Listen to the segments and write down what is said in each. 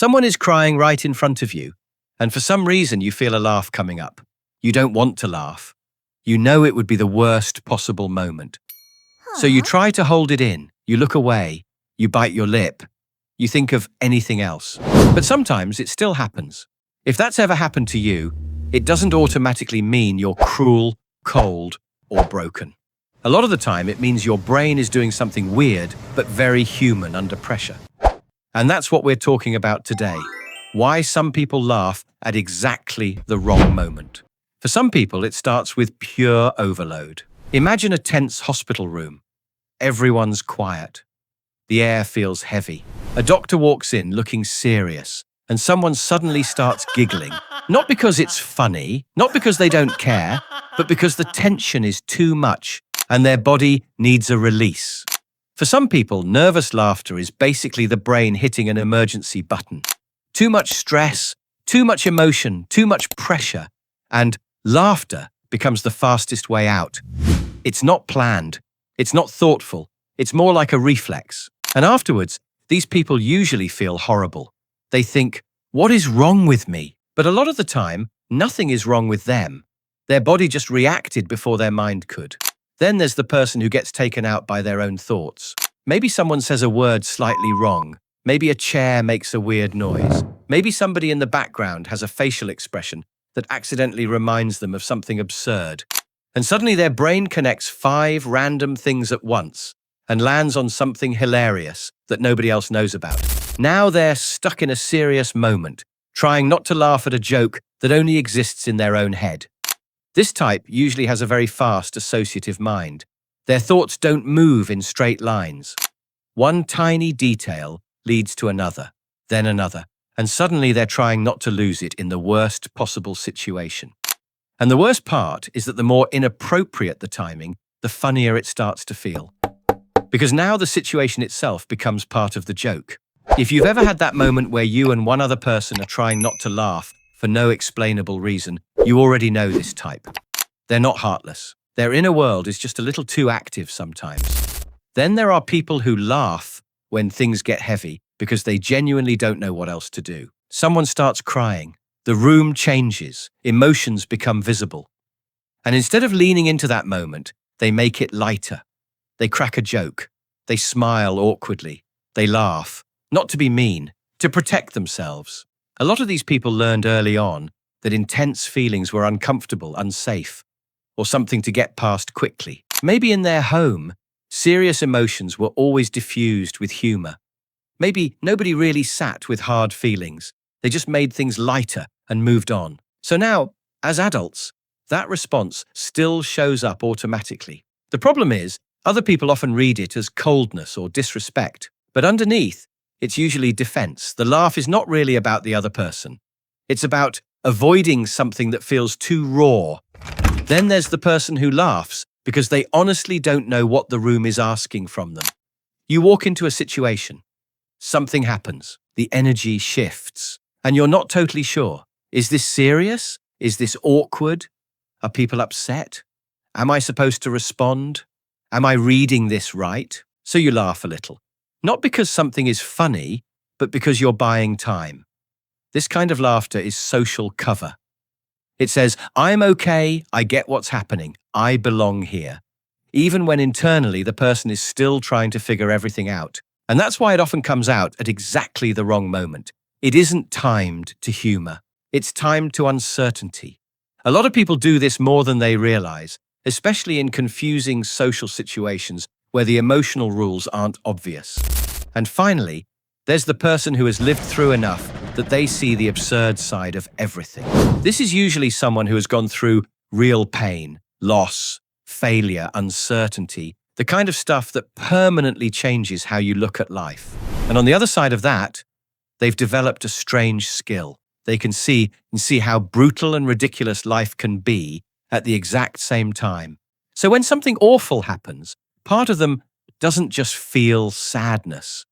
Someone is crying right in front of you, and for some reason you feel a laugh coming up. You don't want to laugh. You know it would be the worst possible moment. So you try to hold it in, you look away, you bite your lip, you think of anything else. But sometimes it still happens. If that's ever happened to you, it doesn't automatically mean you're cruel, cold, or broken. A lot of the time it means your brain is doing something weird but very human under pressure. And that's what we're talking about today. Why some people laugh at exactly the wrong moment. For some people, it starts with pure overload. Imagine a tense hospital room. Everyone's quiet. The air feels heavy. A doctor walks in looking serious, and someone suddenly starts giggling. Not because it's funny, not because they don't care, but because the tension is too much and their body needs a release. For some people, nervous laughter is basically the brain hitting an emergency button. Too much stress, too much emotion, too much pressure, and laughter becomes the fastest way out. It's not planned, it's not thoughtful, it's more like a reflex. And afterwards, these people usually feel horrible. They think, what is wrong with me? But a lot of the time, nothing is wrong with them. Their body just reacted before their mind could. Then there's the person who gets taken out by their own thoughts. Maybe someone says a word slightly wrong. Maybe a chair makes a weird noise. Maybe somebody in the background has a facial expression that accidentally reminds them of something absurd. And suddenly their brain connects 5 random things at once and lands on something hilarious that nobody else knows about. Now they're stuck in a serious moment, trying not to laugh at a joke that only exists in their own head. This type usually has a very fast associative mind. Their thoughts don't move in straight lines. One tiny detail leads to another, then another, and suddenly they're trying not to lose it in the worst possible situation. And the worst part is that the more inappropriate the timing, the funnier it starts to feel. Because now the situation itself becomes part of the joke. If you've ever had that moment where you and one other person are trying not to laugh for no explainable reason, you already know this type. They're not heartless. Their inner world is just a little too active sometimes. Then there are people who laugh when things get heavy because they genuinely don't know what else to do. Someone starts crying. The room changes. Emotions become visible. And instead of leaning into that moment, they make it lighter. They crack a joke. They smile awkwardly. They laugh. Not to be mean, to protect themselves. A lot of these people learned early on that intense feelings were uncomfortable, unsafe, or something to get past quickly. Maybe in their home, serious emotions were always diffused with humor. Maybe nobody really sat with hard feelings. They just made things lighter and moved on. So now, as adults, that response still shows up automatically. The problem is, other people often read it as coldness or disrespect, but underneath, it's usually defense. The laugh is not really about the other person. It's about avoiding something that feels too raw. Then there's the person who laughs because they honestly don't know what the room is asking from them. You walk into a situation. Something happens. The energy shifts. And you're not totally sure. Is this serious? Is this awkward? Are people upset? Am I supposed to respond? Am I reading this right? So you laugh a little. Not because something is funny, but because you're buying time. This kind of laughter is social cover. It says, I'm okay, I get what's happening, I belong here. Even when internally the person is still trying to figure everything out. And that's why it often comes out at exactly the wrong moment. It isn't timed to humor. It's timed to uncertainty. A lot of people do this more than they realize, especially in confusing social situations where the emotional rules aren't obvious. And finally, there's the person who has lived through enough that they see the absurd side of everything. This is usually someone who has gone through real pain, loss, failure, uncertainty, the kind of stuff that permanently changes how you look at life. And on the other side of that, they've developed a strange skill. They can see how brutal and ridiculous life can be at the exact same time. So when something awful happens, part of them doesn't just feel sadness.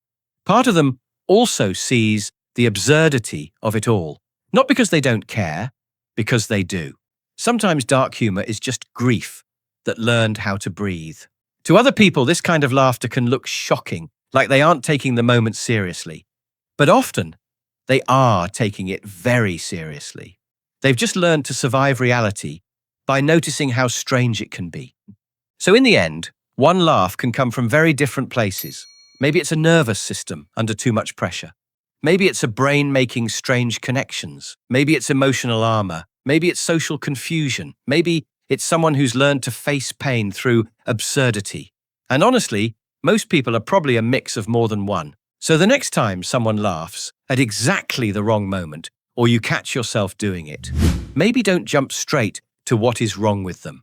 Part of them also sees the absurdity of it all. Not because they don't care, because they do. Sometimes dark humor is just grief that learned how to breathe. To other people, this kind of laughter can look shocking, like they aren't taking the moment seriously. But often, They are taking it very seriously. They've just learned to survive reality by noticing how strange it can be. So in the end, one laugh can come from very different places. Maybe it's a nervous system under too much pressure. Maybe it's a brain making strange connections. Maybe it's emotional armor. Maybe it's social confusion. Maybe it's someone who's learned to face pain through absurdity. And honestly, most people are probably a mix of more than one. So the next time someone laughs at exactly the wrong moment, or you catch yourself doing it, maybe don't jump straight to what is wrong with them.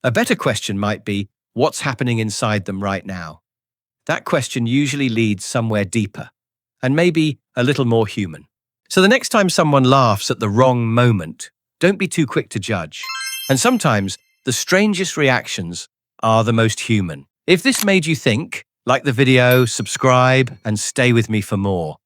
A better question might be, what's happening inside them right now? That question usually leads somewhere deeper, and maybe a little more human. So the next time someone laughs at the wrong moment, don't be too quick to judge. And sometimes the strangest reactions are the most human. If this made you think, like the video, subscribe, and stay with me for more.